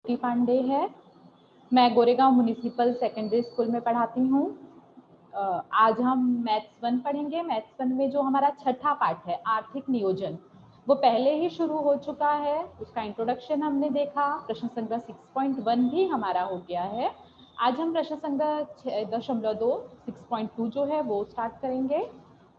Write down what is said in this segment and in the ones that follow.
ज्योति पांडे है। मैं Goregaon municipal secondary school में पढ़ाती हूँ। आज हम मैथ्स 1 पढ़ेंगे। मैथ्स 1 में जो हमारा छठा पार्ट है आर्थिक नियोजन, वो पहले ही शुरू हो चुका है। उसका इंट्रोडक्शन हमने देखा। प्रश्न संग्रह 6.1 भी हमारा हो गया है। आज हम प्रश्न संग्रह 6.2 6.2 जो है वो स्टार्ट करेंगे।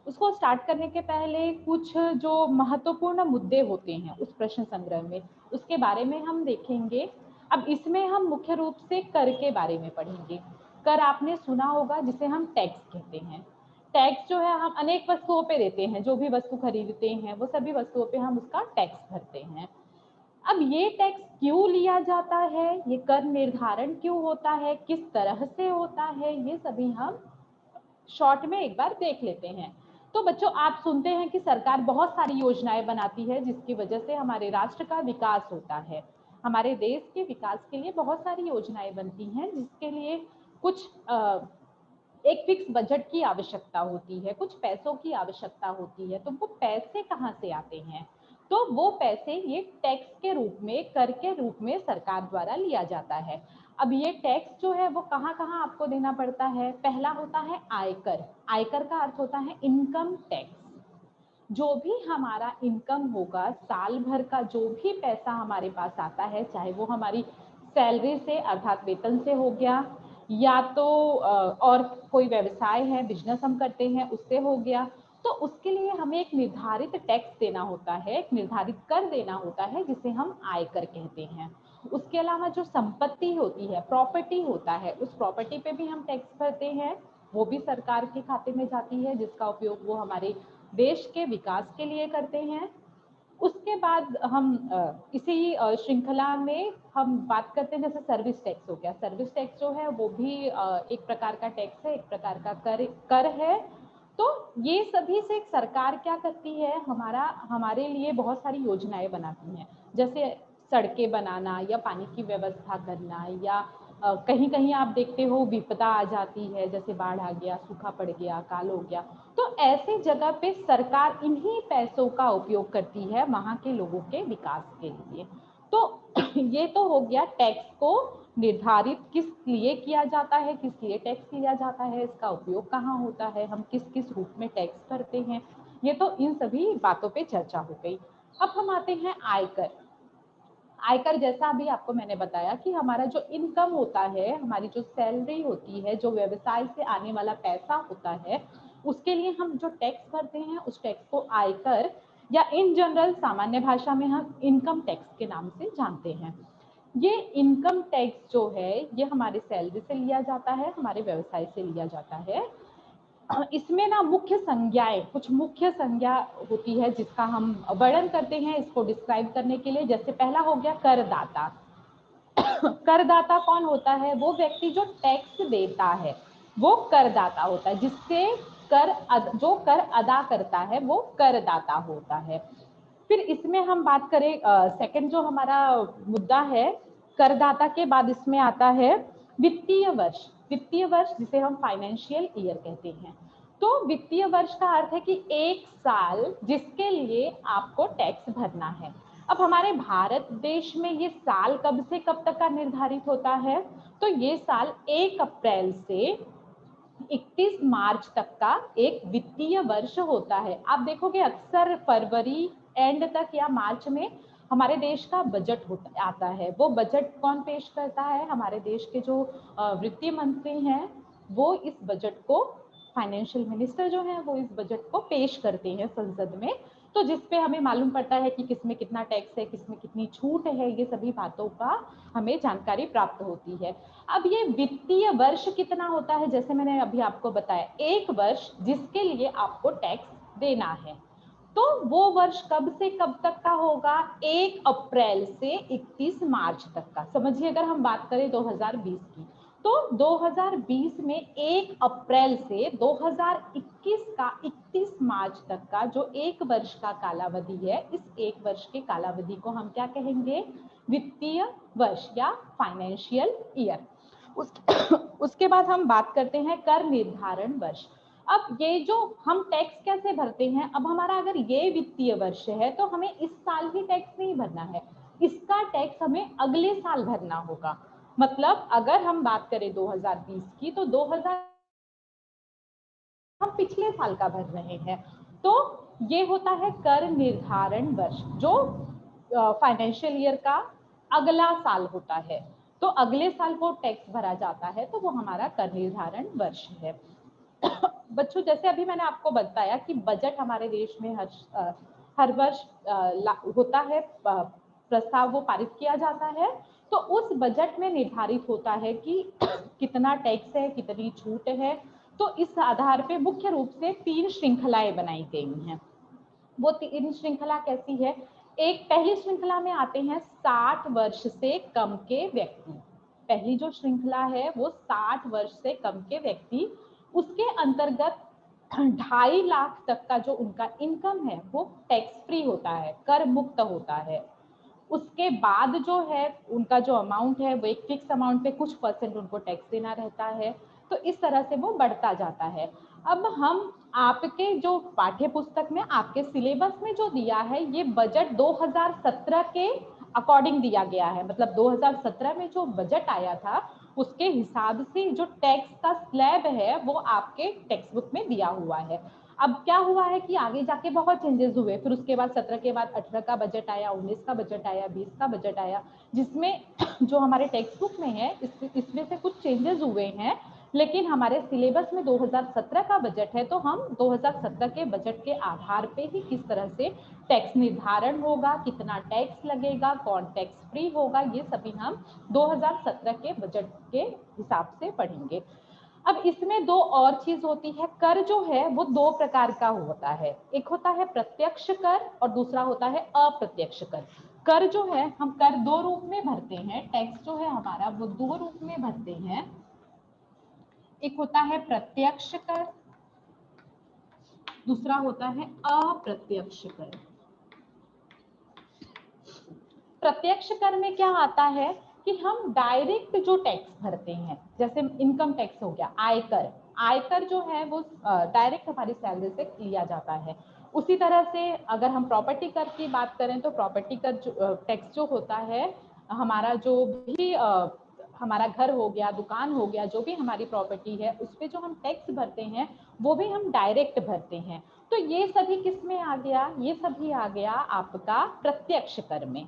उसको स्टार्ट करने के पहले कुछ जो महत्वपूर्ण मुद्दे होते हैं उस प्रश्न संग्रह में, उसके बारे में हम देखेंगे। अब इसमें हम मुख्य रूप से कर के बारे में पढ़ेंगे। कर आपने सुना होगा, जिसे हम टैक्स कहते हैं। टैक्स जो है हम अनेक वस्तुओं पे देते हैं। जो भी वस्तु खरीदते हैं वो सभी वस्तुओं पे हम उसका टैक्स भरते हैं। अब ये टैक्स क्यों लिया जाता है, ये कर निर्धारण क्यों होता है, किस तरह से होता है, ये सभी हम शॉर्ट में एक बार देख लेते हैं। तो बच्चों, आप सुनते हैं कि सरकार बहुत सारी योजनाएं बनाती है जिसकी वजह से हमारे राष्ट्र का विकास होता है। हमारे देश के विकास के लिए बहुत सारी योजनाएं बनती हैं, जिसके लिए कुछ एक फिक्स बजट की आवश्यकता होती है, कुछ पैसों की आवश्यकता होती है। तो वो पैसे कहाँ से आते हैं? तो वो पैसे ये टैक्स के रूप में, कर के रूप में सरकार द्वारा लिया जाता है। अब ये टैक्स जो है वो कहाँ कहाँ आपको देना पड़ता है? पहला होता है आयकर। आयकर का अर्थ होता है इनकम टैक्स। जो भी हमारा इनकम होगा, साल भर का जो भी पैसा हमारे पास आता है, चाहे वो हमारी सैलरी से अर्थात वेतन से हो गया, या तो और कोई व्यवसाय है, बिजनेस हम करते हैं, उससे हो गया, तो उसके लिए हमें एक निर्धारित टैक्स देना होता है, एक निर्धारित कर देना होता है, जिसे हम आयकर कहते हैं। उसके अलावा जो संपत्ति होती है, प्रॉपर्टी होता है, उस प्रॉपर्टी पे भी हम टैक्स भरते हैं। वो भी सरकार के खाते में जाती है, जिसका उपयोग वो हमारे देश के विकास के लिए करते हैं। उसके बाद हम इसी श्रृंखला में हम बात करते हैं, जैसे सर्विस टैक्स हो गया। सर्विस टैक्स जो है वो भी एक प्रकार का टैक्स है, एक प्रकार का कर है। तो ये सभी से सरकार क्या करती है, हमारे लिए बहुत सारी योजनाएं बनाती हैं, जैसे सड़कें बनाना या पानी की व्यवस्था करना, या कहीं कहीं आप देखते हो विपदा आ जाती है, जैसे बाढ़ आ गया, सूखा पड़ गया, अकाल हो गया, तो ऐसे जगह पे सरकार इन्हीं पैसों का उपयोग करती है वहां के लोगों के विकास के लिए। तो ये तो हो गया टैक्स को निर्धारित किस लिए किया जाता है, किस लिए टैक्स लिया जाता है, इसका उपयोग कहाँ होता है, हम किस किस रूप में टैक्स भरते हैं। ये तो इन सभी बातों पे चर्चा हो गई। अब हम आते हैं आयकर। आयकर, जैसा अभी आपको मैंने बताया कि हमारा जो इनकम होता है, हमारी जो सैलरी होती है, जो व्यवसाय से आने वाला पैसा होता है, उसके लिए हम जो टैक्स भरते हैं, उस टैक्स को आयकर या इन जनरल सामान्य भाषा में हम इनकम टैक्स के नाम से जानते हैं। ये इनकम टैक्स जो है ये हमारे सैलरी से लिया जाता है, हमारे व्यवसाय से लिया जाता है। इसमें ना मुख्य संज्ञाएं, कुछ मुख्य संज्ञा होती है जिसका हम वर्णन करते हैं इसको डिस्क्राइब करने के लिए। जैसे पहला हो गया करदाता। करदाता कौन होता है? वो व्यक्ति जो टैक्स देता है वो करदाता होता है। जो कर अदा करता है वो करदाता होता है। फिर इसमें हम बात करें, सेकंड जो हमारा मुद्दा है, करदाता के बाद इसमें आता है वित्तीय वर्ष। वित्तीय वर्ष जिसे हम फाइनेंशियल ईयर कहते हैं। तो वित्तीय वर्ष का अर्थ है कि एक साल जिसके लिए आपको टैक्स भरना है। अब हमारे भारत देश में ये साल कब से कब तक का निर्धारित होता है? तो ये साल 1 अप्रैल से 31 मार्च तक का एक वित्तीय वर्ष होता है। आप देखोगे अक्सर फरवरी एंड तक या मार्च में हमारे देश का बजट आता है। वो बजट कौन पेश करता है? हमारे देश के जो वित्तीय मंत्री हैं, वो इस बजट को, फाइनेंशियल मिनिस्टर जो है वो इस बजट को पेश करते हैं संसद में। तो जिसपे हमें मालूम पड़ता है कि किसमें कितना टैक्स है, किसमें कितनी छूट है, ये सभी बातों का हमें जानकारी प्राप्त होती है। अब ये वित्तीय वर्ष कितना होता है? जैसे मैंने अभी आपको बताया, एक वर्ष जिसके लिए आपको टैक्स देना है। तो वो वर्ष कब से कब तक का होगा? 1 अप्रैल से 31 मार्च तक का। समझिए, अगर हम बात करें 2020 की, तो 2020 में 1 अप्रैल से 2021 का 31 मार्च तक का जो एक वर्ष का कालावधि है, इस एक वर्ष के कालावधि को हम क्या कहेंगे? वित्तीय वर्ष या फाइनेंशियल ईयर। उसके बाद हम बात करते हैं कर निर्धारण वर्ष। अब ये जो हम टैक्स कैसे भरते हैं, अब हमारा अगर ये वित्तीय वर्ष है तो हमें इस साल ही टैक्स नहीं भरना है, इसका टैक्स हमें अगले साल भरना होगा। मतलब अगर हम बात करें 2020 की, तो 2000 हम पिछले साल का भर रहे हैं। तो ये होता है कर निर्धारण वर्ष, जो फाइनेंशियल ईयर का अगला साल होता है। तो अगले साल वो टैक्स भरा जाता है, तो वो हमारा कर निर्धारण वर्ष है। बच्चों, जैसे अभी मैंने आपको बताया कि बजट हमारे देश में हर वर्ष होता है, प्रस्ताव वो पारित किया जाता है। तो उस बजट में निर्धारित होता है कि कितना टैक्स है, कितनी छूट है। तो इस आधार पे मुख्य रूप से 3 श्रृंखलाएं बनाई गई हैं। वो 3 श्रृंखला कैसी है? एक पहली श्रृंखला में आते हैं 60 वर्ष से कम के व्यक्ति। पहली जो श्रृंखला है वो 60 वर्ष से कम के व्यक्ति, उसके अंतर्गत 2.5 लाख तक का जो उनका इनकम है वो टैक्स फ्री होता है, कर मुक्त होता है। उसके बाद जो है उनका जो अमाउंट है वो एक फिक्स अमाउंट पे कुछ परसेंट उनको टैक्स देना रहता है। तो इस तरह से वो बढ़ता जाता है। अब हम आपके जो पाठ्य पुस्तक में, आपके सिलेबस में जो दिया है, ये बजट 2017 के अकॉर्डिंग दिया गया है। मतलब 2017 में जो बजट आया था उसके हिसाब से जो टैक्स का स्लैब है वो आपके टेक्स्ट बुक में दिया हुआ है। अब क्या हुआ है कि आगे जाके बहुत चेंजेस हुए। फिर उसके बाद 17 के बाद 18 का बजट आया, 19 का बजट आया, 20 का बजट आया, जिसमें जो हमारे टेक्स्ट बुक में है इसमें से कुछ चेंजेस हुए हैं। लेकिन हमारे सिलेबस में 2017 का बजट है, तो हम 2017 के बजट के आधार पे ही किस तरह से टैक्स निर्धारण होगा, कितना टैक्स लगेगा, कौन टैक्स फ्री होगा, ये सभी हम 2017 के बजट के हिसाब से पढ़ेंगे। अब इसमें 2 और चीज होती है। कर जो है वो 2 प्रकार का होता है, एक होता है प्रत्यक्ष कर और दूसरा होता है अप्रत्यक्ष कर। कर जो है हम कर 2 रूप में भरते हैं, टैक्स जो है हमारा वो 2 रूप में भरते हैं। एक होता है प्रत्यक्ष कर, दूसरा होता है अप्रत्यक्ष कर। प्रत्यक्ष कर में क्या आता है कि हम डायरेक्ट जो टैक्स भरते हैं, जैसे इनकम टैक्स हो गया, आयकर, आयकर जो है वो डायरेक्ट हमारी सैलरी से लिया जाता है। उसी तरह से अगर हम प्रॉपर्टी कर की बात करें तो प्रॉपर्टी कर टैक्स जो होता है, हमारा जो भी हमारा घर हो गया, दुकान हो गया, जो भी हमारी प्रॉपर्टी है उस पर जो हम टैक्स भरते हैं वो भी हम डायरेक्ट भरते हैं। तो ये सभी किस में आ गया? ये सभी आ गया आपका प्रत्यक्ष कर में।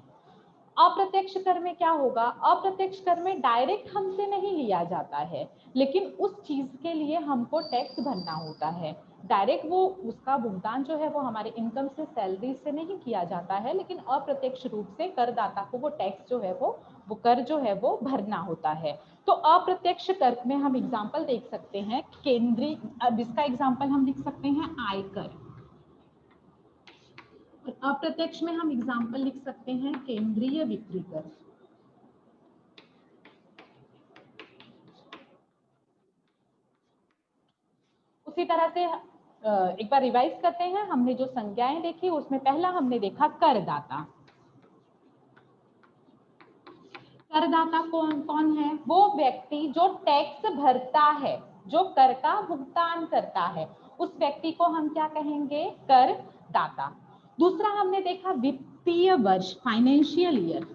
अप्रत्यक्ष कर में क्या होगा? अप्रत्यक्ष कर में डायरेक्ट हमसे नहीं लिया जाता है, लेकिन उस चीज के लिए हमको टैक्स भरना होता है। डायरेक्ट वो उसका भुगतान जो है वो हमारे इनकम से, सैलरी से नहीं किया जाता है, लेकिन अप्रत्यक्ष रूप से करदाता को वो टैक्स जो है वो कर जो है वो भरना होता है। तो अप्रत्यक्ष कर में हम एग्जाम्पल देख सकते हैं केंद्रीय, अब इसका एग्जाम्पल हम लिख सकते हैं आयकर। अप्रत्यक्ष में हम एग्जाम्पल लिख सकते हैं केंद्रीय बिक्री कर। उसी तरह से एक बार रिवाइज करते हैं। हमने जो संज्ञाएं देखी उसमें पहला हमने देखा करदाता। करदाता कौन कौन है? वो व्यक्ति जो टैक्स भरता है, जो कर का भुगतान करता है, उस व्यक्ति को हम क्या कहेंगे? करदाता। दूसरा हमने देखा वित्तीय वर्ष, फाइनेंशियल ईयर।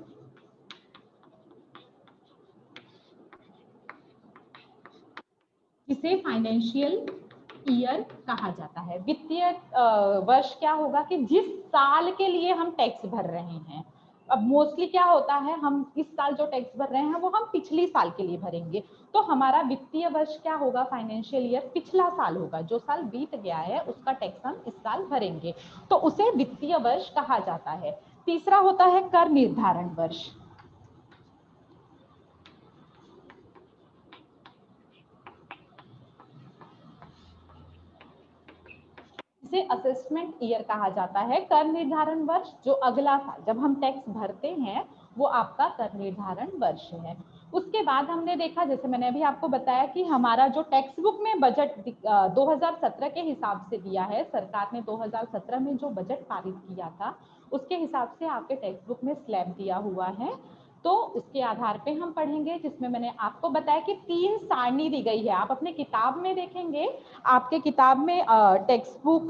जिसे फाइनेंशियल ईयर कहा जाता है। वित्तीय वर्ष क्या होगा कि जिस साल के लिए हम टैक्स भर रहे हैं। अब मोस्टली क्या होता है, हम इस साल जो टैक्स भर रहे हैं वो हम पिछली साल के लिए भरेंगे। तो हमारा वित्तीय वर्ष क्या होगा? फाइनेंशियल ईयर पिछला साल होगा, जो साल बीत गया है उसका टैक्स हम इस साल भरेंगे, तो उसे वित्तीय वर्ष कहा जाता है। तीसरा होता है कर निर्धारण वर्ष। इसे असेसमेंट ईयर कहा जाता है। कर निर्धारण वर्ष जो अगला साल जब हम टैक्स भरते हैं वो आपका कर निर्धारण वर्ष है। उसके बाद हमने देखा, जैसे मैंने अभी आपको बताया कि हमारा जो टेक्स्ट बुक में बजट 2017 के हिसाब से दिया है, सरकार ने 2017 में जो बजट पारित किया था उसके हिसाब से आपके टेक्स्ट बुक में स्लैब दिया हुआ है। तो उसके आधार पे हम पढ़ेंगे, जिसमें मैंने आपको बताया कि 3 सारणी दी गई है। आप अपने किताब में देखेंगे, आपके किताब में टेक्स्ट बुक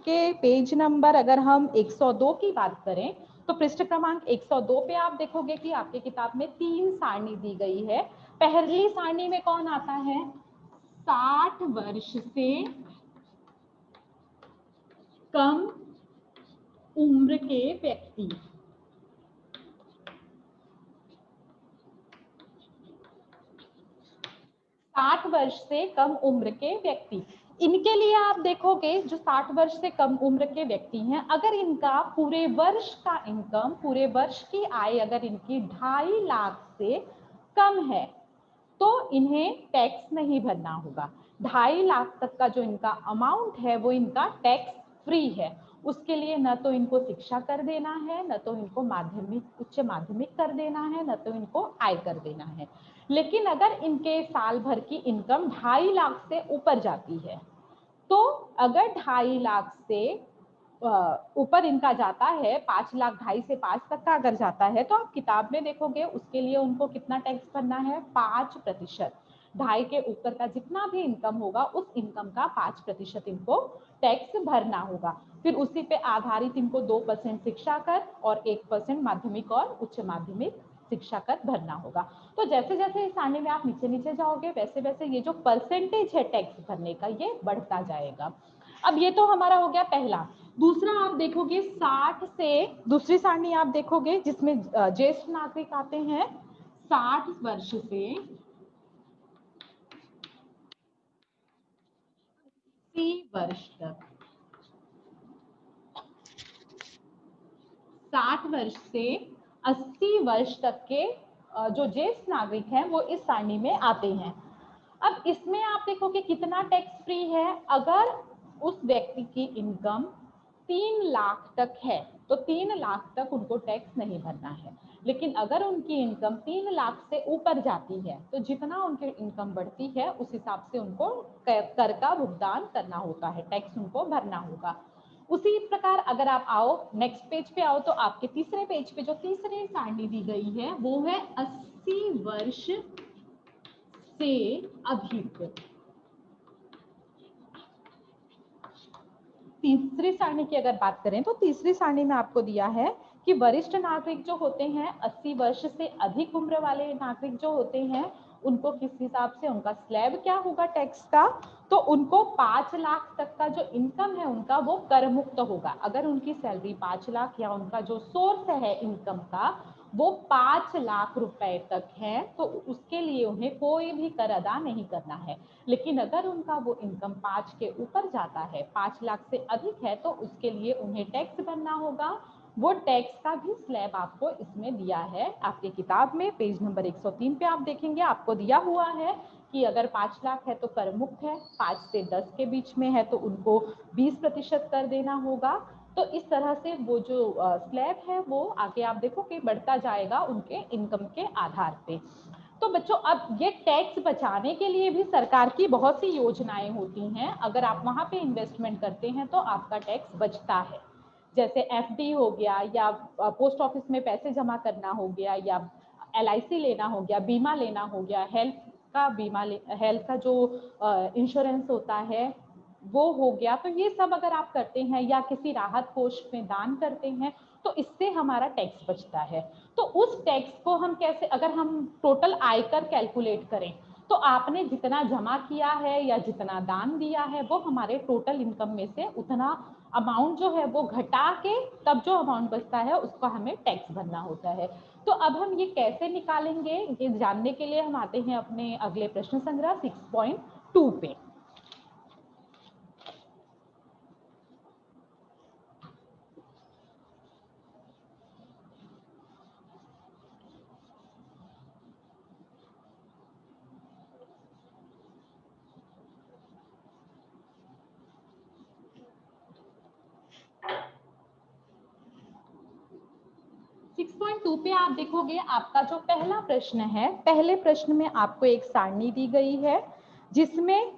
के पेज नंबर अगर हम 102 की बात करें तो पृष्ठ क्रमांक 102 पे आप देखोगे कि आपके किताब में 3 सारणी दी गई है। पहली सारणी में कौन आता है? 60 वर्ष से कम उम्र के व्यक्ति। 60 वर्ष से कम उम्र के व्यक्ति, इनके लिए आप देखोगे जो 60 वर्ष से कम उम्र के व्यक्ति हैं, अगर इनका पूरे वर्ष का इनकम, पूरे वर्ष की आय अगर इनकी 2.5 लाख से कम है तो इन्हें टैक्स नहीं भरना होगा। 2.5 लाख तक का जो इनका अमाउंट है वो इनका टैक्स फ्री है। उसके लिए न तो इनको शिक्षा कर देना है, न तो इनको माध्यमिक, उच्च माध्यमिक कर देना है, न तो इनको आय कर देना है। लेकिन अगर इनके साल भर की इनकम 2.5 लाख से ऊपर जाती है, तो अगर 2.5 लाख से ऊपर इनका जाता है, 5 लाख 2.5 से 5 तक का अगर जाता है, तो आप किताब में देखोगे उसके लिए उनको कितना टैक्स भरना है? 5%। 2.5 के ऊपर का जितना भी इनकम होगा उस इनकम का 5% इनको टैक्स भरना होगा। फिर उसी पे आधारित इनको 2% शिक्षा कर और 1% माध्यमिक और उच्च माध्यमिक शिक्षा कर भरना होगा। तो जैसे जैसे इस सारणी में आप नीचे नीचे जाओगे वैसे वैसे ये जो परसेंटेज है टैक्स भरने का ये बढ़ता जाएगा। अब ये तो हमारा हो गया पहला। दूसरा आप देखोगे 60 से, दूसरी सारणी आप देखोगे जिसमें ज्येष्ठ नागरिक आते हैं 60 वर्ष से 80 वर्ष तक। 60 वर्ष से 80 वर्ष तक के जो ज्येष्ठ नागरिक हैं वो इस सारणी में आते हैं। अब इसमें आप देखोगे कितना टैक्स फ्री है। अगर उस व्यक्ति की इनकम 3 लाख तक है तो 3 लाख तक उनको टैक्स नहीं भरना है। लेकिन अगर उनकी इनकम 3 लाख से ऊपर जाती है तो जितना उनकी इनकम बढ़ती है उस हिसाब से उनको कर का भुगतान करना होता है, टैक्स उनको भरना होगा। उसी प्रकार अगर आप आओ नेक्स्ट पेज पे आओ तो आपके तीसरे पेज पे जो तीसरी सारणी दी गई है वो है 80 वर्ष से अधिक। तीसरी सारणी की अगर बात करें तो तीसरी सारणी में आपको दिया है कि वरिष्ठ नागरिक जो होते हैं 80 वर्ष से अधिक उम्र वाले नागरिक जो होते हैं उनको किस हिसाब से उनका स्लैब क्या होगा टैक्स का, तो उनको 5 लाख तक का जो इनकम है उनका वो कर मुक्त होगा। अगर उनकी सैलरी 5 लाख या उनका जो सोर्स है इनकम का वो 5 लाख रुपए तक है तो उसके लिए उन्हें कोई भी कर अदा नहीं करना है। लेकिन अगर उनका वो इनकम 5 के ऊपर जाता है, 5 लाख से अधिक है, तो उसके लिए उन्हें टैक्स भरना होगा। वो टैक्स का भी स्लैब आपको इसमें दिया है आपकी किताब में पेज नंबर 103 पे आप देखेंगे आपको दिया हुआ है कि अगर 5 लाख है तो कर मुक्त है, 5 से 10 के बीच में है तो उनको 20% कर देना होगा। तो इस तरह से वो जो स्लैब है वो आगे आप देखो कि बढ़ता जाएगा उनके इनकम के आधार पे। तो बच्चों अब ये टैक्स बचाने के लिए भी सरकार की बहुत सी योजनाएं होती हैं। अगर आप वहां पे इन्वेस्टमेंट करते हैं तो आपका टैक्स बचता है। जैसे एफडी हो गया या पोस्ट ऑफिस में पैसे जमा करना हो गया या एलआईसी लेना हो गया, बीमा लेना हो गया, हेल्थ का बीमा, हेल्थ का जो इंश्योरेंस होता है वो हो गया। तो ये सब अगर आप करते हैं या किसी राहत कोष में दान करते हैं तो इससे हमारा टैक्स बचता है। तो उस टैक्स को हम कैसे, अगर हम टोटल आयकर कैलकुलेट करें तो आपने जितना जमा किया है या जितना दान दिया है वो हमारे टोटल इनकम में से उतना अमाउंट जो है वो घटा के तब जो अमाउंट बचता है उसका हमें टैक्स भरना होता है। तो अब हम ये कैसे निकालेंगे ये जानने के लिए हम आते हैं अपने अगले प्रश्न संग्रह 6.2 पे। 6.2 पे आप देखोगे आपका जो पहला प्रश्न है, पहले प्रश्न में आपको एक सारणी दी गई है जिसमें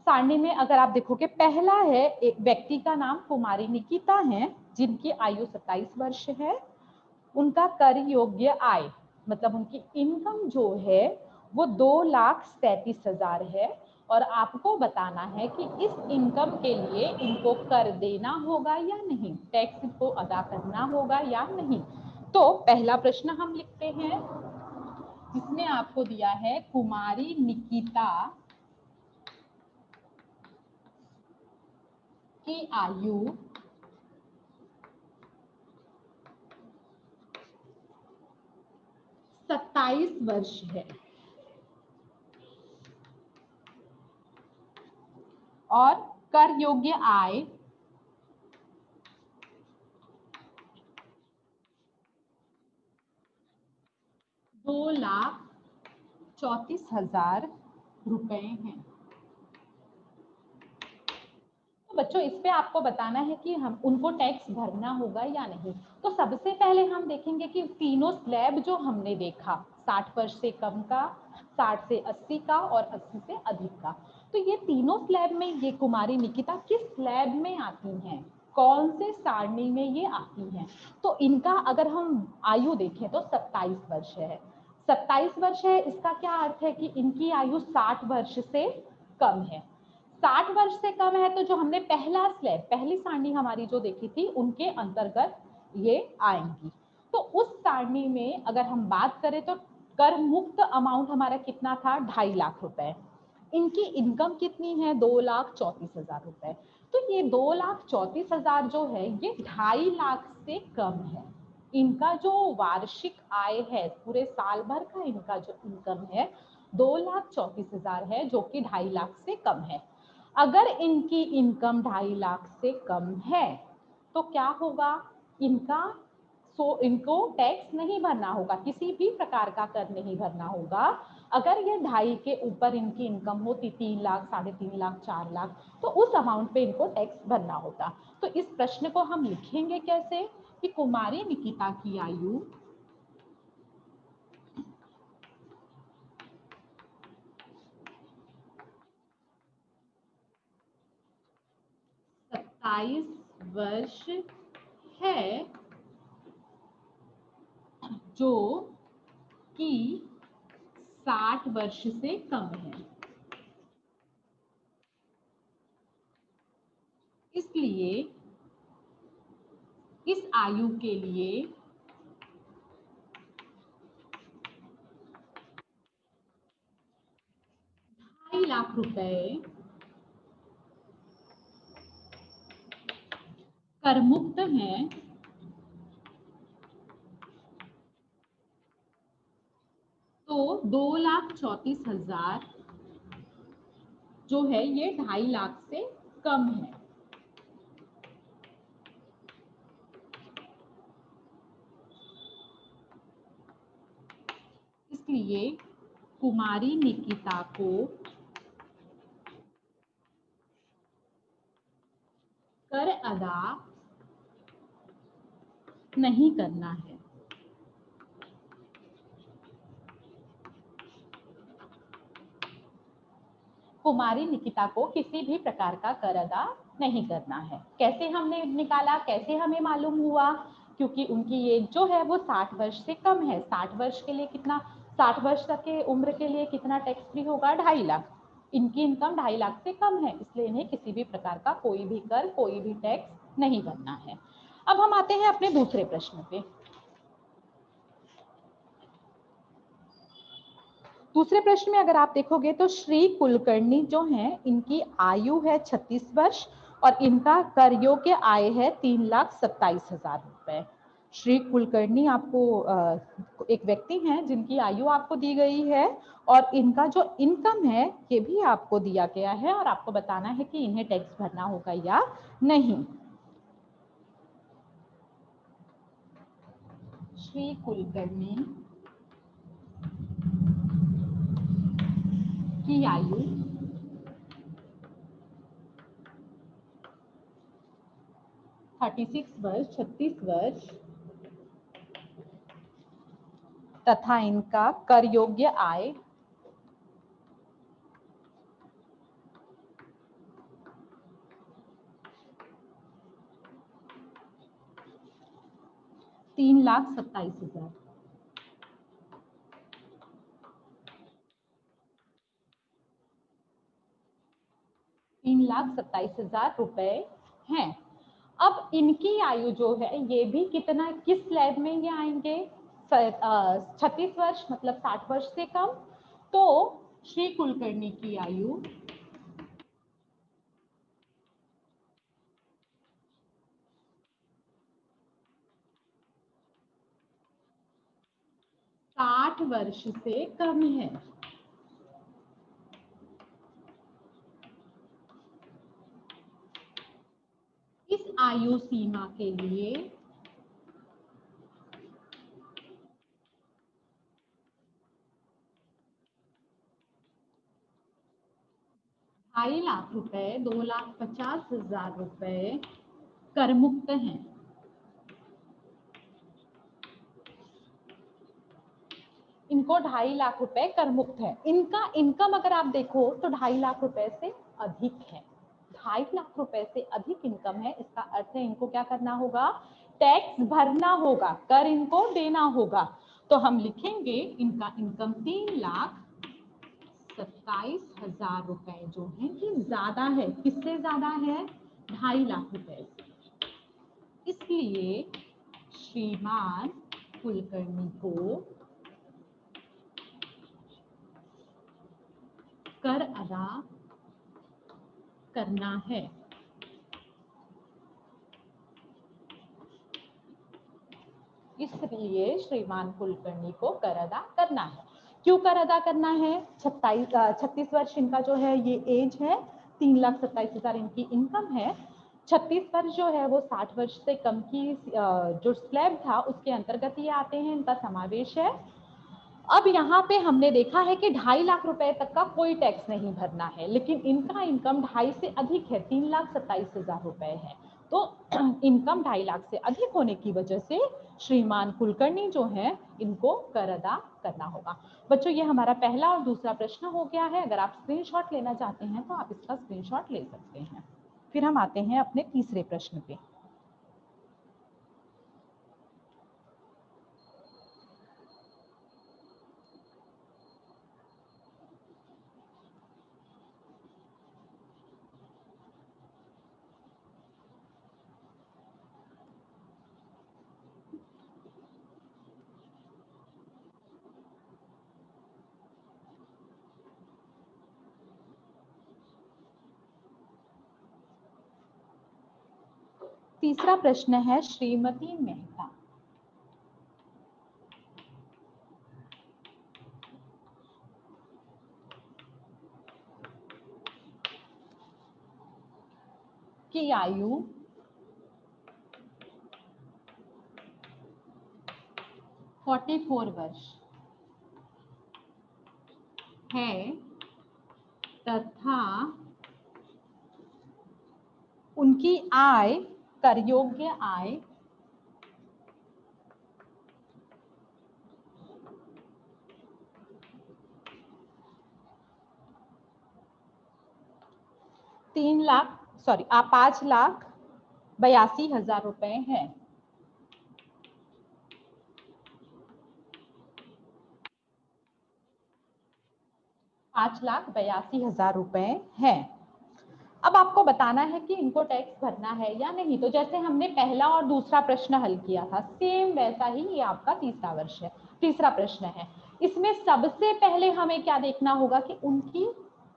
सारणी में अगर आप देखोगे पहला है एक व्यक्ति का नाम कुमारी निकिता है जिनकी आयु 27 वर्ष है। उनका कर योग्य आय मतलब उनकी इनकम जो है वो 2,37,000 है और आपको बताना है कि इस इनकम के लिए इनको कर देना होगा या नहीं, टैक्स को अदा करना होगा या नहीं। तो पहला प्रश्न हम लिखते हैं, इसमें आपको दिया है कुमारी निकिता की आयु 27 वर्ष है और कर योग्य आय 2,34,000 रुपए हैं। तो बच्चों इस पे आपको बताना है कि हम उनको टैक्स भरना होगा या नहीं। तो सबसे पहले हम देखेंगे कि तीनों स्लैब जो हमने देखा, 60 वर्ष से कम का, 60 से 80 का और 80 से अधिक का, तो ये तीनों स्लैब में ये कुमारी निकिता किस स्लैब में आती हैं, कौन से सारणी में ये आती हैं। तो इनका अगर हम आयु देखें तो 27 वर्ष है। 27 वर्ष है, इसका क्या अर्थ है कि इनकी आयु 60 वर्ष से कम है। 60 वर्ष से कम है तो जो हमने पहला स्लैब, पहली सारणी हमारी जो देखी थी, उनके अंतर्गत ये आएंगी। तो उस सारणी में अगर हम बात करें तो कर मुक्त अमाउंट हमारा कितना था, 2.5 लाख रुपए। इनकी इनकम कितनी है, 2,34,000 रुपए। तो ये 2,34,000 जो है ये 2.5 लाख से कम है। इनका जो वार्षिक आय है पूरे साल भर का, इनका जो इनकम है 2,34,000 है, जो कि 2.5 लाख से कम है। अगर इनकी इनकम 2.5 लाख से कम है तो क्या होगा, इनको टैक्स नहीं भरना होगा, किसी भी प्रकार का कर नहीं भरना होगा। अगर ये 2.5 के ऊपर इनकी इनकम होती, 3 लाख, 3.5 लाख, 4 लाख, तो उस अमाउंट पे इनको टैक्स भरना होता। तो इस प्रश्न को हम लिखेंगे कैसे कि कुमारी निकिता की आयु 27 वर्ष है, जो कि 60 वर्ष से कम है। इसलिए इस आयु के लिए 2.5 लाख रुपए कर मुक्त हैं, तो 2,34,000 जो है ये 2.5 लाख से कम है। इसलिए कुमारी निकिता को कर अदा नहीं करना है। कुमारी निकिता को किसी भी प्रकार का कर अदा नहीं करना है। कैसे हमने निकाला, कैसे हमें मालूम हुआ, क्योंकि उनकी एज जो है वो 60 वर्ष से कम है। 60 वर्ष के लिए कितना, 60 वर्ष तक के उम्र के लिए कितना टैक्स फ्री होगा, 2.5 लाख। इनकी इनकम 2.5 लाख से कम है, इसलिए इन्हें किसी भी प्रकार का कोई भी कर, कोई भी टैक्स नहीं भरना है। अब हम आते हैं अपने दूसरे प्रश्न पे। दूसरे प्रश्न में अगर आप देखोगे तो श्री कुलकर्णी जो हैं, इनकी आयु है 36 वर्ष और इनका कर योग्य आय है 3,27,000 रुपए। श्री कुलकर्णी आपको एक व्यक्ति हैं जिनकी आयु आपको दी गई है और इनका जो इनकम है ये भी आपको दिया गया है और आपको बताना है कि इन्हें टैक्स भरना होगा या नहीं। श्री कुलकर्णी की आयु 36 वर्ष तथा इनका कर योग्य आय 3,27,000। 3,27,000 रुपए हैं। अब इनकी आयु जो है ये भी कितना, किस स्लैब में ये आएंगे, 36 वर्ष मतलब 60 वर्ष से कम। तो श्री कुलकर्णी की आयु 60 वर्ष से कम है। इस आयु सीमा के लिए ₹2.5 लाख, 2,50,000 रुपए कर मुक्त हैं। इनको 2.5 लाख रुपए कर मुक्त है। इनका इनकम अगर आप देखो तो 2.5 लाख रुपए से अधिक है। 2.5 लाख रुपए से अधिक इनकम है, इसका अर्थ है इनको क्या करना होगा, टैक्स भरना होगा, कर इनको देना होगा। तो हम लिखेंगे इनका इनकम 3,27,000 रुपए जो है ये ज्यादा है। किससे ज्यादा है, 2.5 लाख रुपए से। इसलिए श्रीमान कुलकर्णी को कर अदा करना है। इसलिए श्रीमान कुलकर्णी को कर अदा करना है। क्यों कर अदा करना है, 36 वर्ष इनका जो है ये एज है, 3,27,000 इनकी इनकम है। 36 वर्ष जो है वो 60 वर्ष से कम की जो स्लैब था उसके अंतर्गत ये आते हैं, इनका समावेश है। अब यहाँ पे हमने देखा है कि 2.5 लाख रुपए तक का कोई टैक्स नहीं भरना है, लेकिन इनका इनकम 2.5 से अधिक है, 3,27,000 रुपए है। तो इनकम 2.5 लाख से अधिक होने की वजह से श्रीमान कुलकर्णी जो है इनको कर अदा करना होगा। बच्चों ये हमारा पहला और दूसरा प्रश्न हो गया है। अगर आप स्क्रीनशॉट लेना चाहते हैं तो आप इसका स्क्रीनशॉट ले सकते हैं। फिर हम आते हैं अपने तीसरे प्रश्न पे। तीसरा प्रश्न है श्रीमती मेहता की आयु 44 वर्ष है तथा उनकी आय, कर योग्य आय 5,82,000 रुपए है। 5,82,000 रुपए है। अब आपको बताना है कि इनको टैक्स भरना है या नहीं। तो जैसे हमने पहला और दूसरा प्रश्न हल किया था सेम वैसा ही ये आपका तीसरा प्रश्न है। इसमें सबसे पहले हमें क्या देखना होगा कि उनकी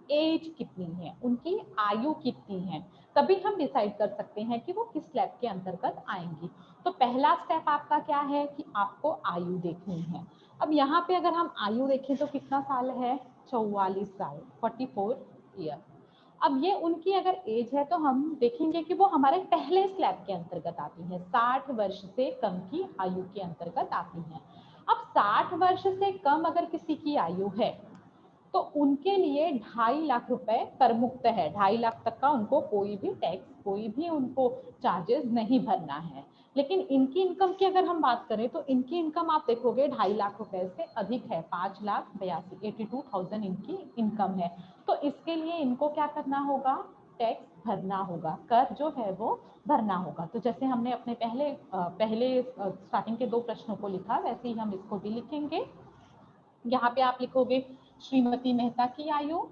एज कितनी है, उनकी आयु कितनी है, तभी हम डिसाइड कर सकते हैं कि वो किस स्लैब के अंतर्गत आएंगी। तो पहला स्टेप आपका क्या है कि आपको आयु देखनी है। अब यहाँ पे अगर हम आयु देखें तो कितना साल है, 44 साल, 44 ईयर। अब ये उनकी अगर एज है तो हम देखेंगे कि वो हमारे पहले स्लैब के अंतर्गत आती है, 60 वर्ष से कम की आयु के अंतर्गत आती है। अब 60 वर्ष से कम अगर किसी की आयु है तो उनके लिए 2.5 लाख रुपए कर मुक्त है। 2.5 लाख तक का उनको कोई भी टैक्स, कोई भी उनको चार्जेस नहीं भरना है। लेकिन इनकी इनकम की अगर हम बात करें तो इनकी इनकम आप देखोगे 2.5 लाख रुपए से अधिक है, 5,82,000 इनकी इनकम है। तो इसके लिए इनको क्या करना होगा, टैक्स भरना होगा, कर जो है वो भरना होगा। तो जैसे हमने अपने पहले स्टार्टिंग के 2 प्रश्नों को लिखा वैसे ही हम इसको भी लिखेंगे। यहाँ पे आप लिखोगे श्रीमती मेहता की आयु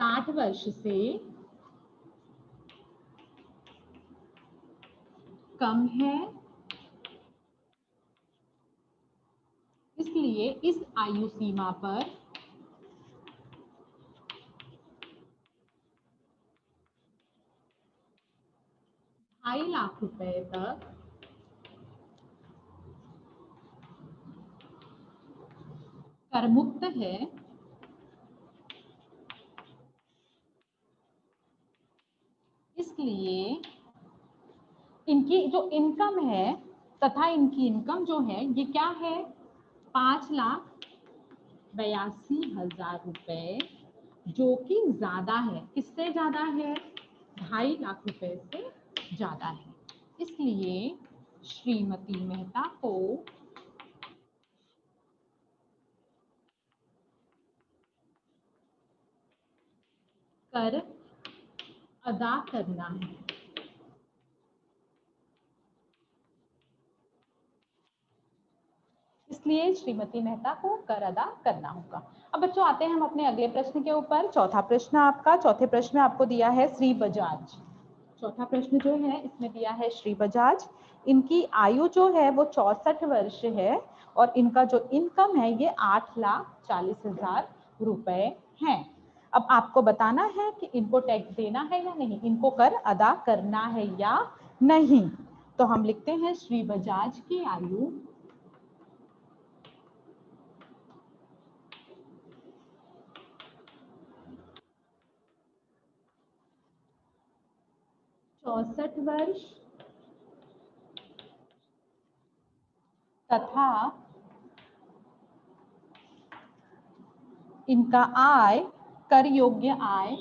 60 वर्ष से कम है, इसलिए इस आयु सीमा पर ₹2.5 लाख तक करमुक्त है, इसलिए इनकी जो इनकम है तथा इनकी इनकम जो है ये क्या है, 5,82,000 रुपए, जो कि ज्यादा है। किससे ज्यादा है? 2.5 लाख रुपए से ज्यादा है। इसलिए श्रीमती मेहता को कर अदा करना है। इसलिए श्रीमती मेहता को कर अदा करना होगा। अब बच्चों आते हैं हम अपने अगले प्रश्न के ऊपर। चौथा प्रश्न आपका, चौथे प्रश्न में आपको दिया है श्री बजाज। चौथा प्रश्न जो है इसमें दिया है श्री बजाज। इनकी आयु जो है वो 64 वर्ष है और इनका जो इनकम है ये 8,40,000 रुपए है। अब आपको बताना है कि इनको टैक्स देना है या नहीं, इनको कर अदा करना है या नहीं। तो हम लिखते हैं श्री बजाज की आयु 64 वर्ष तथा इनका आय, कर योग्य आय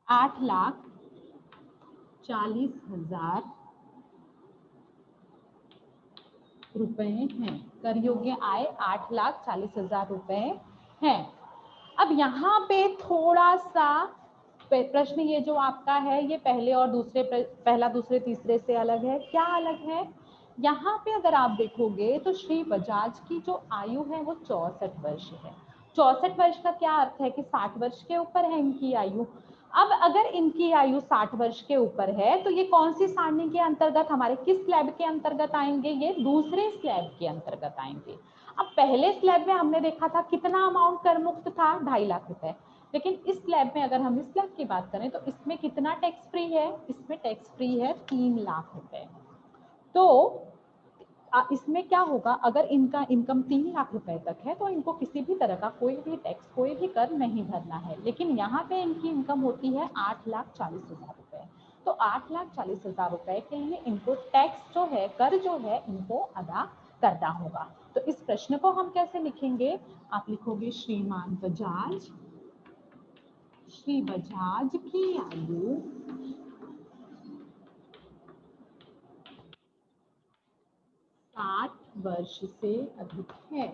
8,40,000 रुपए हैं। कर योग्य आय 8,40,000 रुपए है। अब यहाँ पे थोड़ा सा प्रश्न ये जो आपका है ये पहले और दूसरे, पहला दूसरे तीसरे से अलग है। क्या अलग है? यहाँ पे अगर आप देखोगे तो श्री बजाज की जो आयु है वो 64 वर्ष है। 64 वर्ष का क्या अर्थ है कि 60 वर्ष के ऊपर है इनकी आयु। अब अगर इनकी आयु 60 वर्ष के ऊपर है तो ये कौन सी सारणी के अंतर्गत, हमारे किस स्लैब के अंतर्गत आएंगे? ये दूसरे स्लैब के अंतर्गत आएंगे। अब पहले स्लैब में हमने देखा था कितना अमाउंट कर मुक्त था, 2.5 लाख रुपए। लेकिन इस स्लैब में अगर हम इस स्लैब की बात करें तो इसमें कितना टैक्स फ्री है? इसमें टैक्स फ्री है 3 लाख रुपए। तो इसमें क्या होगा, अगर इनका इनकम 3 लाख रुपए तक है तो इनको किसी भी तरह का कोई भी टैक्स, कोई भी कर नहीं भरना है। लेकिन यहाँ पे इनकी इनकम होती है 8,40,000 रुपए। तो 8,40,000 रुपए के लिए इनको टैक्स जो है, कर जो है, इनको अदा करना होगा। तो इस प्रश्न को हम कैसे लिखेंगे? आप लिखोगे श्रीमान बजाज, श्री बजाज की आयु 60 वर्ष से अधिक है।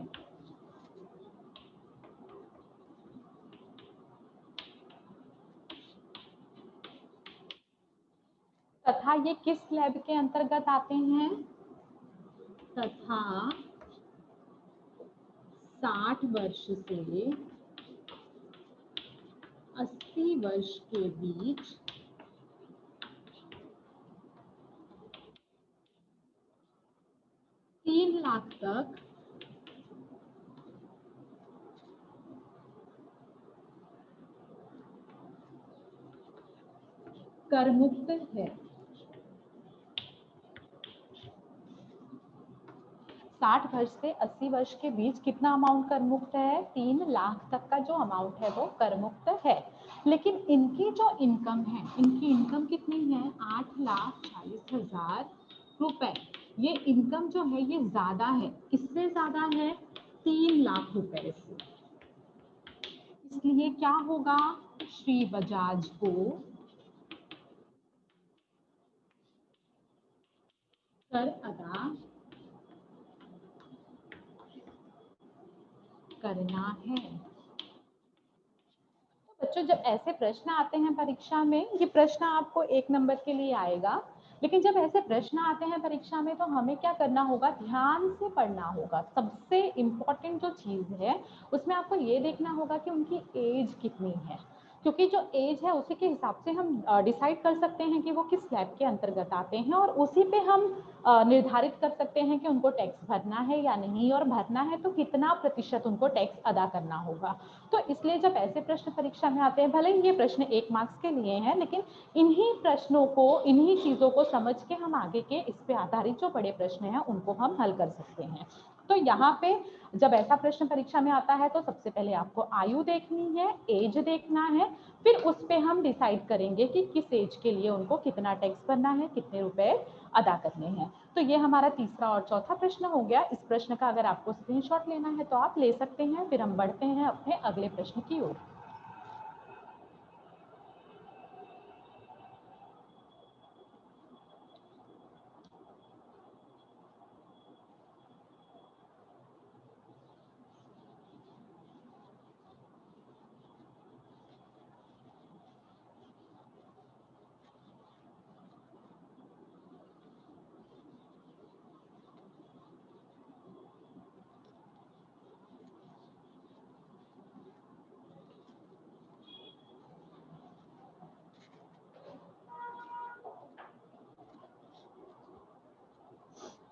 तथा ये किस स्लैब के अंतर्गत आते हैं? तथा 60 वर्ष से 80 वर्ष के बीच 3 लाख तक कर मुक्त है। 60 वर्ष से 80 वर्ष के बीच कितना अमाउंट कर मुक्त है? 3 लाख तक का जो अमाउंट है वो कर मुक्त है। लेकिन इनकी जो इनकम है, इनकी इनकम कितनी है? 8,40,000 रुपए। ये इनकम जो है ये ज्यादा है। किससे ज्यादा है? 3 लाख रुपए से। इसलिए क्या होगा? श्री बजाज को कर अदा करना है। तो बच्चों जब ऐसे प्रश्न आते हैं परीक्षा में, ये प्रश्न आपको 1 नंबर के लिए आएगा लेकिन जब ऐसे प्रश्न आते हैं परीक्षा में तो हमें क्या करना होगा, ध्यान से पढ़ना होगा। सबसे इम्पोर्टेंट जो चीज़ है उसमें आपको ये देखना होगा कि उनकी एज कितनी है, क्योंकि जो एज है उसी के हिसाब से हम डिसाइड कर सकते हैं कि वो किस स्लैब के अंतर्गत आते हैं, और उसी पे हम निर्धारित कर सकते हैं कि उनको टैक्स भरना है या नहीं, और भरना है तो कितना प्रतिशत उनको टैक्स अदा करना होगा। तो इसलिए जब ऐसे प्रश्न परीक्षा में आते हैं, भले ही ये प्रश्न 1 मार्क्स के लिए हैं, लेकिन इन्हीं प्रश्नों को, इन्हीं चीज़ों को समझ के हम आगे के इस पे आधारित जो बड़े प्रश्न हैं उनको हम हल कर सकते हैं। तो यहाँ पे जब ऐसा प्रश्न परीक्षा में आता है तो सबसे पहले आपको आयु देखनी है, एज देखना है, फिर उस पे हम डिसाइड करेंगे कि किस एज के लिए उनको कितना टैक्स भरना है, कितने रुपए अदा करने हैं। तो ये हमारा तीसरा और चौथा प्रश्न हो गया। इस प्रश्न का अगर आपको स्क्रीनशॉट लेना है तो आप ले सकते हैं। फिर हम बढ़ते हैं अपने अगले प्रश्न की ओर।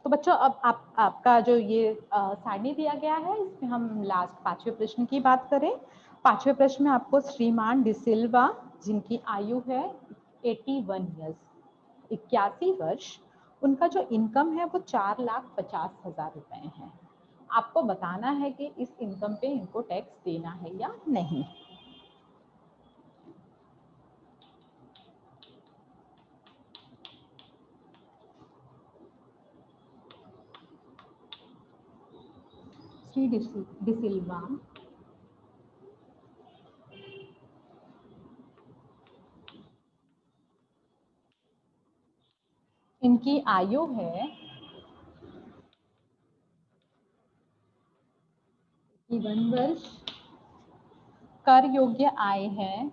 तो बच्चों अब आपका जो ये सारणी दिया गया है इसमें हम लास्ट 5वें प्रश्न की बात करें। 5वें प्रश्न में आपको श्रीमान डिसिल्वा, जिनकी आयु है 81 ईयर्स, 81 वर्ष, उनका जो इनकम है वो 4,50,000 रुपए है। आपको बताना है कि इस इनकम पे इनको टैक्स देना है या नहीं। श्री डिसिल्वा, इनकी आयु है 81 वर्ष, कर योग्य आय है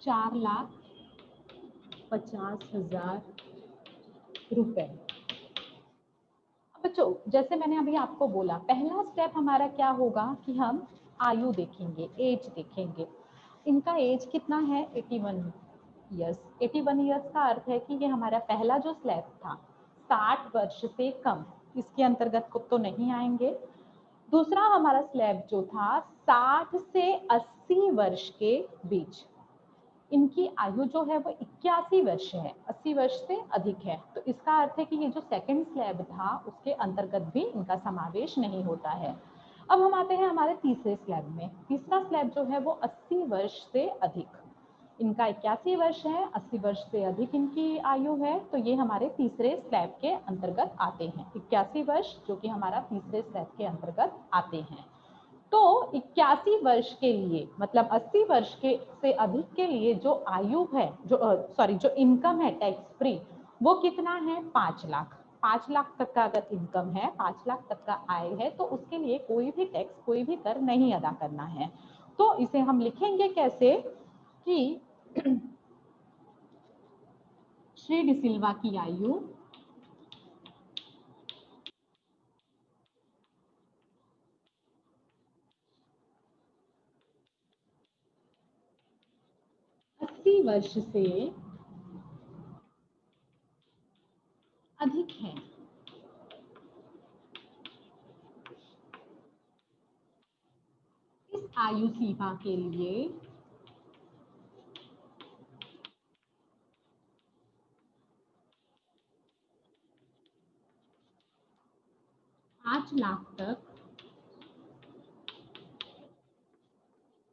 4,50,000 रुपए। बच्चों जैसे मैंने अभी आपको बोला, पहला स्टेप हमारा क्या होगा कि हम आयु देखेंगे, एज देखेंगे। इनका एज कितना है, 81 ईयर्स। 81 ईयर्स का अर्थ है कि ये हमारा पहला जो स्लैब था 60 वर्ष से कम, इसके अंतर्गत को तो नहीं आएंगे। दूसरा हमारा स्लैब जो था 60 से 80 वर्ष के बीच, इनकी आयु जो है वो 81 वर्ष है, 80 वर्ष से अधिक है। तो इसका अर्थ है कि ये जो सेकंड स्लैब था उसके अंतर्गत भी इनका समावेश नहीं होता है। अब हम आते हैं हमारे तीसरे स्लैब में। तीसरा स्लैब जो है वो 80 वर्ष से अधिक, इनका 81 वर्ष है, 80 वर्ष से अधिक इनकी आयु है, तो ये हमारे तीसरे स्लैब के अंतर्गत आते हैं। 81 वर्ष जो कि हमारा तीसरे स्लैब के अंतर्गत आते हैं। तो 81 वर्ष के लिए, मतलब 80 वर्ष के से अधिक के लिए जो आयु है, जो जो इनकम है टैक्स फ्री, वो कितना है, 5 लाख। 5 लाख तक का अगर इनकम है, 5 लाख तक का आय है, तो उसके लिए कोई भी टैक्स, कोई भी कर नहीं अदा करना है। तो इसे हम लिखेंगे कैसे कि श्री डिसिल्वा की आयु 80 वर्ष से अधिक है। इस आयु सीमा के लिए 5 लाख तक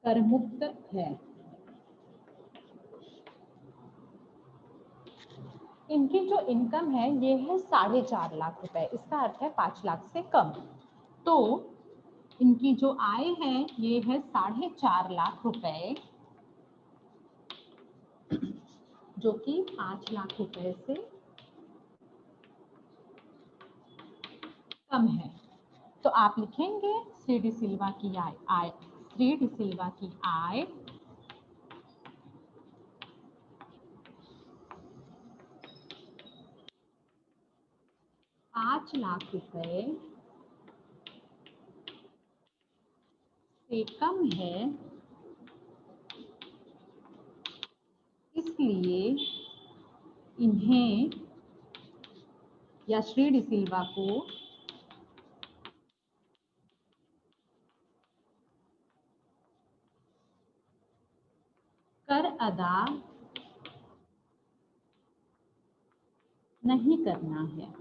कर मुक्त है। इनकी जो इनकम है ये है 4.5 लाख रुपए, इसका अर्थ है 5 लाख से कम। तो इनकी जो आय है ये है 4.5 लाख रुपए, जो कि 5 लाख रुपए से कम है। तो आप लिखेंगे श्री डी सिल्वा की आय, श्री डी सिल्वा की आय 5 लाख रुपए से कम है, इसलिए इन्हें या श्री डी सिल्वा को कर अदा नहीं करना है।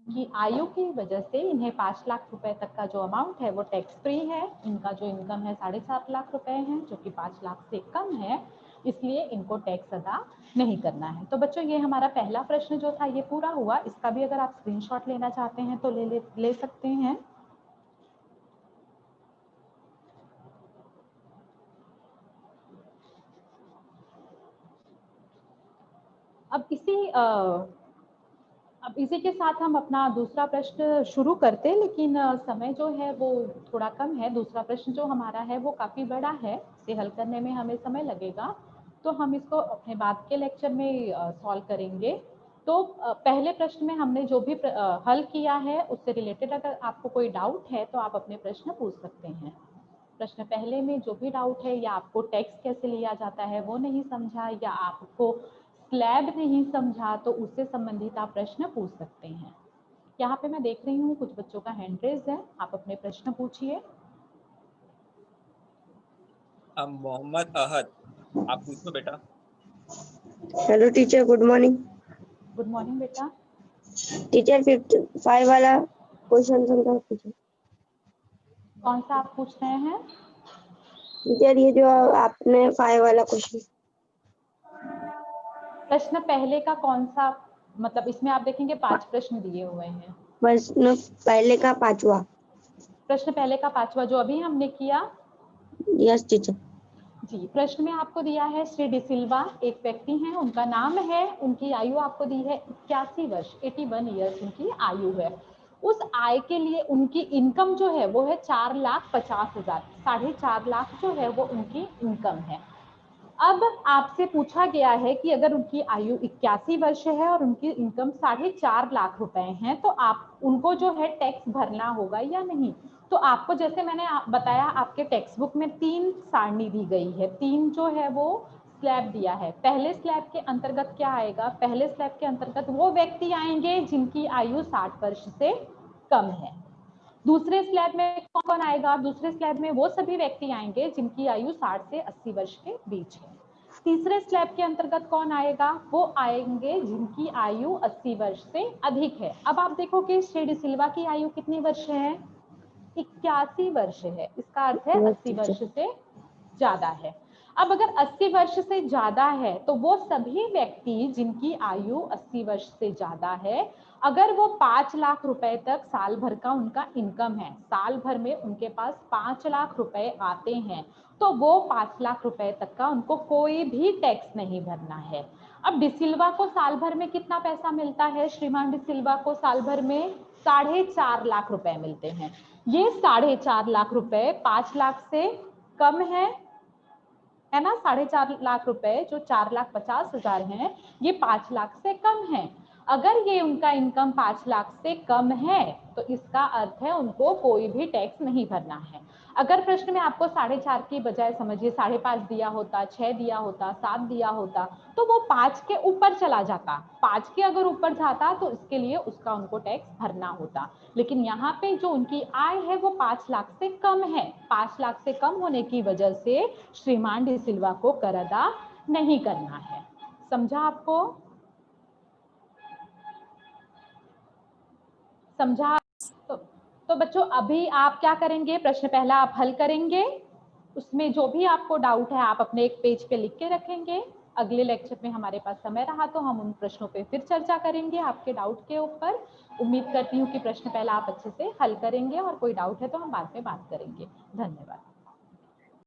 कि आयु की वजह से इन्हें 5 लाख रुपए तक का जो अमाउंट है वो टैक्स फ्री है। इनका जो इनकम है 7.5 लाख रुपए है, जो कि 5 लाख से कम है, इसलिए इनको टैक्स अदा नहीं करना है। तो बच्चों ये हमारा पहला प्रश्न जो था ये पूरा हुआ। इसका भी अगर आप स्क्रीनशॉट लेना चाहते हैं तो ले सकते हैं। अब इसी के साथ हम अपना दूसरा प्रश्न शुरू करते हैं, लेकिन समय जो है वो थोड़ा कम है। दूसरा प्रश्न जो हमारा है वो काफ़ी बड़ा है, इसे हल करने में हमें समय लगेगा, तो हम इसको अपने बाद के लेक्चर में सॉल्व करेंगे। तो पहले प्रश्न में हमने जो भी हल किया है उससे रिलेटेड अगर आपको कोई डाउट है तो आप अपने प्रश्न पूछ सकते हैं। प्रश्न पहले में जो भी डाउट है, या आपको टैक्स कैसे लिया जाता है वो नहीं समझा, या आपको स्लैब नहीं समझा, तो उससे संबंधित आप प्रश्न पूछ सकते हैं। यहाँ पे मैं देख रही हूँ कुछ बच्चों का हैंड रेज है, आप अपने प्रश्न पूछिए। मोहम्मद अहद, आप पूछो बेटा। Hello teacher, good morning. Good morning बेटा। टीचर 55 वाला क्वेश्चन समझा कीजिए। कौन सा आप पूछ रहे हैं? टीचर ये जो आपने 5 वाला क्वेश्चन। प्रश्न पहले का कौन सा, मतलब इसमें आप देखेंगे 5 प्रश्न दिए हुए हैं। प्रश्न पहले का 5वां। प्रश्न पहले का 5वां जो अभी हमने किया। Yes teacher. जी, प्रश्न में आपको दिया है श्री डी सिल्वा एक व्यक्ति हैं, उनका नाम है, उनकी आयु आपको दी है 81 वर्ष, 81 ईयर्स उनकी आयु है। उस आय के लिए उनकी इनकम जो है वो है 4,50,000, 4.5 लाख जो है वो उनकी इनकम है। अब आपसे पूछा गया है कि अगर उनकी आयु 81 वर्ष है और उनकी इनकम 4.5 लाख रुपए हैं, तो आप उनको जो है टैक्स भरना होगा या नहीं। तो आपको जैसे मैंने बताया, आपके टेक्स्ट बुक में 3 सारणी दी गई है, 3 जो है वो स्लैब दिया है। पहले स्लैब के अंतर्गत क्या आएगा? पहले स्लैब के अंतर्गत वो व्यक्ति आएंगे जिनकी आयु 60 वर्ष से कम है। दूसरे स्लैब में कौन कौन आएगा? दूसरे स्लैब में वो सभी व्यक्ति आएंगे जिनकी आयु 60 से 80 वर्ष के बीच है। तीसरे स्लैब के अंतर्गत कौन आएगा? वो आएंगे जिनकी आयु 80 वर्ष से अधिक है। अब आप देखो कि श्री डी सिल्वा की आयु कितनी वर्ष है? 81 वर्ष है। इसका अर्थ है 80 वर्ष से ज्यादा है। अब अगर 80 वर्ष से ज्यादा है तो वो सभी व्यक्ति जिनकी आयु 80 वर्ष से ज्यादा है, अगर वो 5 लाख रुपए तक साल भर का उनका इनकम है, साल भर में उनके पास 5 लाख रुपए आते हैं, तो वो 5 लाख रुपए तक का उनको कोई भी टैक्स नहीं भरना है। अब डिसिल्वा को साल भर में कितना पैसा मिलता है? श्रीमान डिसिल्वा को साल भर में 4.5 लाख रुपए मिलते हैं। ये 4.5 लाख रुपए 5 लाख से कम है ना? 4.5 लाख रुपए जो 4,50,000 हैं, ये 5 लाख से कम है। अगर ये उनका इनकम 5 लाख से कम है तो इसका अर्थ है उनको कोई भी टैक्स नहीं भरना है। अगर प्रश्न में आपको 4.5 की बजाय समझिए 5.5 दिया होता, 6 दिया होता, 7 दिया होता, तो वो 5 के ऊपर चला जाता। 5 के अगर ऊपर जाता तो इसके लिए उसका उनको टैक्स भरना होता। लेकिन यहाँ पे जो उनकी आय है वो 5 लाख से कम है। 5 लाख से कम होने की वजह से श्रीमान डी सिल्वा को कर अदा नहीं करना है। समझा आपको? समझा? तो बच्चों अभी आप क्या करेंगे? प्रश्न पहला आप हल करेंगे, उसमें जो भी आपको डाउट है आप अपने एक पेज पे लिख के रखेंगे। अगले लेक्चर में हमारे पास समय रहा तो हम उन प्रश्नों पे फिर चर्चा करेंगे आपके डाउट के ऊपर। उम्मीद करती हूँ कि प्रश्न पहला आप अच्छे से हल करेंगे, और कोई डाउट है तो हम बाद में बात करेंगे। धन्यवाद।